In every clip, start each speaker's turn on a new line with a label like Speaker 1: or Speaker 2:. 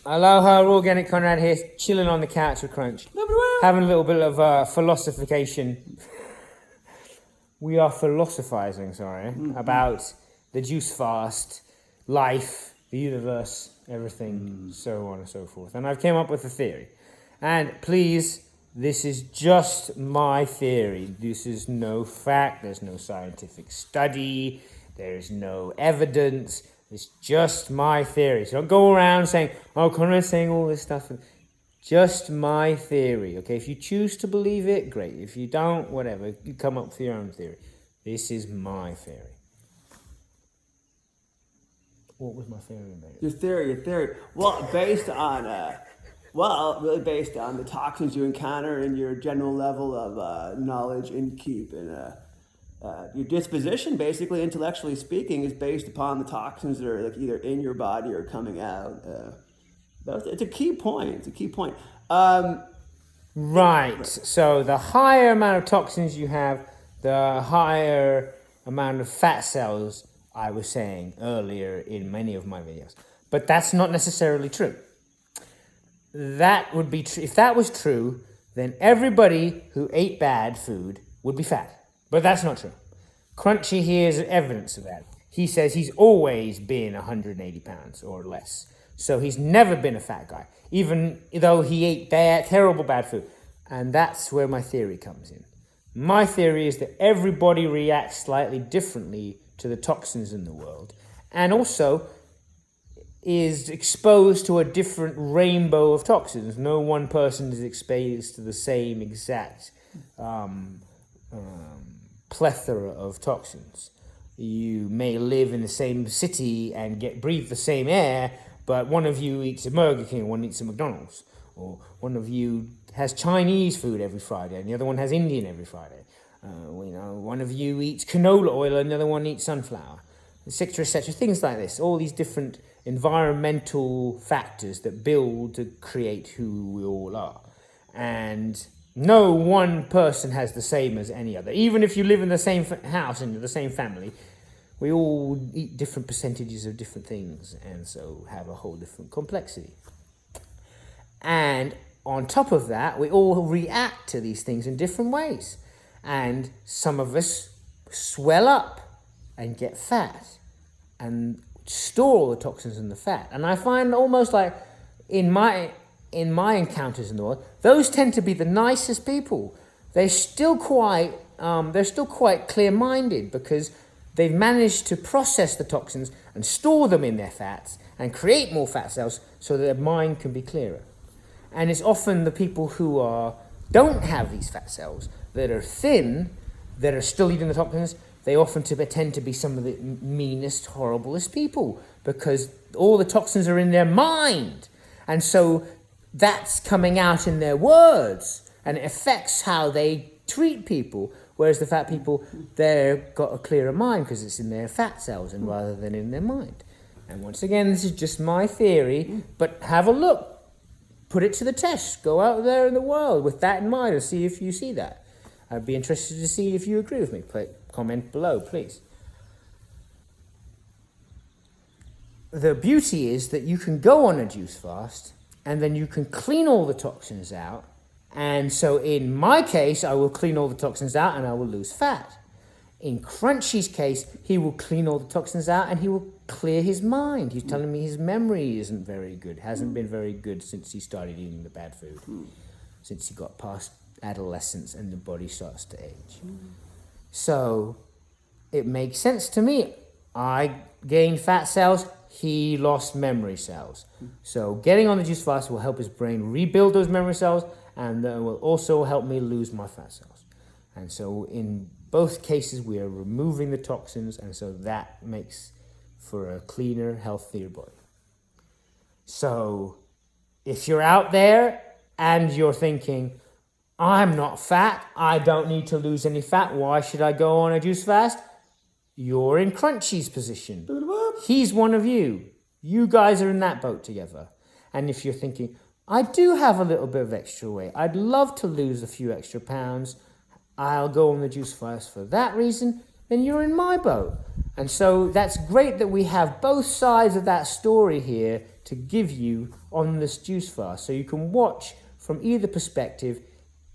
Speaker 1: Aloha, Raw Organic Conrad here, chilling on the couch with Crunch. Having a little bit of philosophication. We are philosophizing, about the juice fast, life, the universe, everything, so on and so forth. And I've came up with a theory. And please, this is just my theory. This is no fact, there's no scientific study, there's no evidence. It's just my theory. So don't go around saying, oh, Conrad's saying all this stuff. Just my theory, okay? If you choose to believe it, great. If you don't, whatever. You come up with your own theory. This is my theory. What was my theory, mate?
Speaker 2: Your theory. Well, based on, really based on the toxins you encounter and your general level of knowledge and keep and your disposition, basically, intellectually speaking, is based upon the toxins that are like either in your body or coming out. It's a key point.
Speaker 1: Right. So the higher amount of toxins you have, the higher amount of fat cells, I was saying earlier in many of my videos. But that's not necessarily true. That would be true. If that was true, then everybody who ate bad food would be fat. But that's not true. Crunchy here is evidence of that. He says he's always been 180 pounds or less. So he's never been a fat guy, even though he ate terrible bad food. And that's where my theory comes in. My theory is that everybody reacts slightly differently to the toxins in the world, and also is exposed to a different rainbow of toxins. No one person is exposed to the same exact plethora of toxins. You may live in the same city and breathe the same air, but one of you eats a Burger King, one eats a McDonald's, or one of you has Chinese food every Friday and the other one has Indian every Friday. One of you eats canola oil and the other one eats sunflower, etc., etc. Things like this. All these different environmental factors that build to create who we all are. And no one person has the same as any other. Even if you live in the same house and the same family, we all eat different percentages of different things and so have a whole different complexity. And on top of that, we all react to these things in different ways. And some of us swell up and get fat and store all the toxins in the fat. And I find almost like in my encounters in the world, those tend to be the nicest people. They're still quite clear-minded because they've managed to process the toxins and store them in their fats and create more fat cells so that their mind can be clearer. And it's often the people who don't have these fat cells that are thin, that are still eating the toxins. They often tend to be some of the meanest, horriblest people because all the toxins are in their mind. And so that's coming out in their words and it affects how they treat people. Whereas the fat people, they've got a clearer mind because it's in their fat cells and rather than in their mind. And once again, this is just my theory, but have a look. Put it to the test. Go out there in the world with that in mind and see if you see that. I'd be interested to see if you agree with me. Comment below, please. The beauty is that you can go on a juice fast and then you can clean all the toxins out. And so in my case, I will clean all the toxins out and I will lose fat. In Crunchy's case, he will clean all the toxins out and he will clear his mind. He's telling me his memory isn't very good, hasn't been very good since he started eating the bad food, since he got past adolescence and the body starts to age. So it makes sense to me. I gained fat cells, he lost memory cells. So getting on the juice fast will help his brain rebuild those memory cells and will also help me lose my fat cells. And so in both cases, we are removing the toxins, and so that makes for a cleaner, healthier body. So if you're out there and you're thinking, I'm not fat, I don't need to lose any fat, why should I go on a juice fast? You're in Crunchy's position. He's one of you. You guys are in that boat together. And if you're thinking, I do have a little bit of extra weight, I'd love to lose a few extra pounds, I'll go on the juice fast for that reason, then you're in my boat. And so that's great that we have both sides of that story here to give you on this juice fast. So you can watch from either perspective,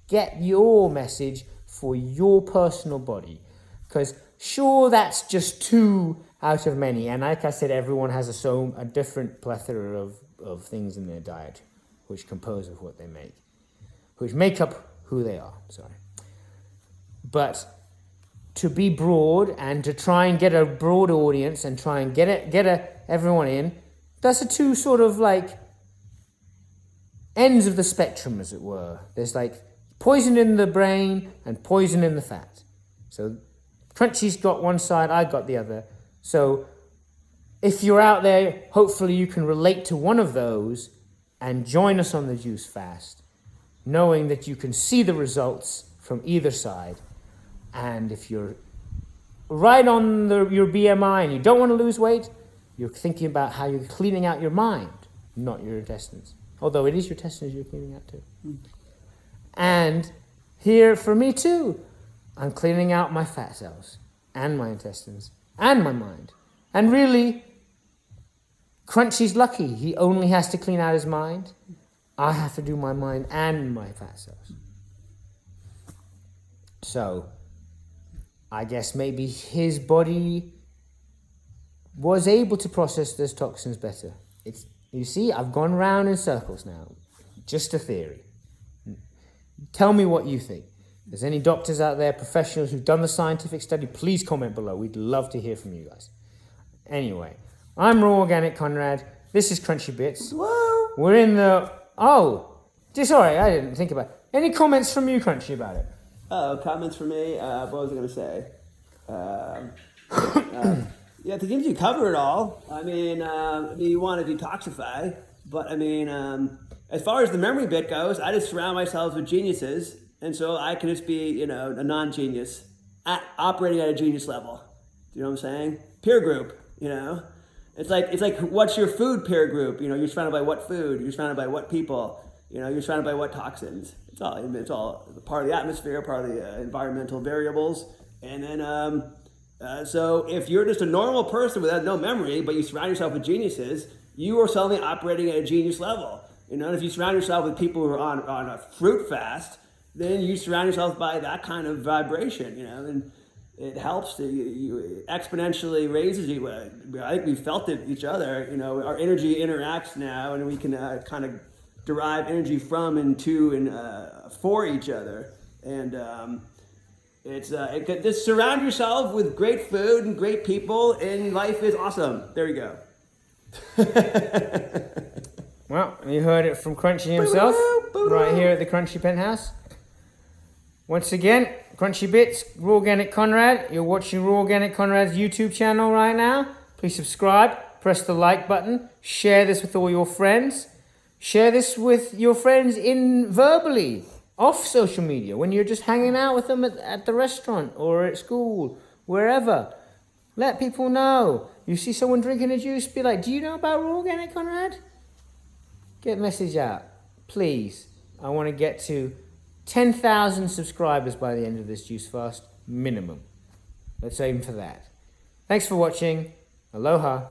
Speaker 1: get your message for your personal body. Because sure, that's just 2 out of many. And like I said, everyone has a different plethora of things in their diet, which compose of what they make, which make up who they are, sorry. But to be broad and to try and get a broad audience and try and get everyone in, that's the 2 sort of like ends of the spectrum, as it were. There's like poison in the brain and poison in the fat. So Crunchy's got one side, I got the other. So if you're out there, hopefully you can relate to one of those and join us on the juice fast, knowing that you can see the results from either side. And if you're right on your BMI and you don't want to lose weight, you're thinking about how you're cleaning out your mind, not your intestines. Although it is your intestines you're cleaning out too. And here for me too, I'm cleaning out my fat cells and my intestines and my mind. And really, Crunchy's lucky. He only has to clean out his mind. I have to do my mind and my fat cells. So I guess maybe his body was able to process those toxins better. You see, I've gone round in circles now. Just a theory. Tell me what you think. If there's any doctors out there, professionals who've done the scientific study, please comment below. We'd love to hear from you guys. Anyway, I'm Raw Organic Conrad. This is Crunchy Bits.
Speaker 2: Whoa!
Speaker 1: We're in the... sorry, I didn't think about it. Any comments from you, Crunchy, about it?
Speaker 2: Comments for me? What was I going to say? Yeah, I think you cover it all. I mean, you want to detoxify, but I mean, as far as the memory bit goes, I just surround myself with geniuses, and so I can just be, a non-genius, operating at a genius level. Do you know what I'm saying? Peer group, It's like what's your food peer group? You're surrounded by what food? You're surrounded by what people? You're surrounded by what toxins? It's all part of the atmosphere, part of the environmental variables, and then. So if you're just a normal person without no memory, but you surround yourself with geniuses, you are suddenly operating at a genius level. And if you surround yourself with people who are on a fruit fast, then you surround yourself by that kind of vibration, and it helps you exponentially raises you. I think we felt it each other, our energy interacts now, and we can kind of derive energy from and to and for each other. And just surround yourself with great food and great people, and life is awesome. There you go.
Speaker 1: Well, you heard it from Crunchy himself, right here at the Crunchy Penthouse. Once again, Crunchy Bits, Raw Organic Conrad. You're watching Raw Organic Conrad's YouTube channel right now. Please subscribe, press the like button, share this with all your friends. Share this with your friends verbally. Off social media, when you're just hanging out with them at the restaurant or at school, wherever. Let people know. You see someone drinking a juice, be like, do you know about Raw Organic Conrad? Get a message out, please. I want to get to 10,000 subscribers by the end of this juice fast, minimum. Let's aim for that. Thanks for watching. Aloha.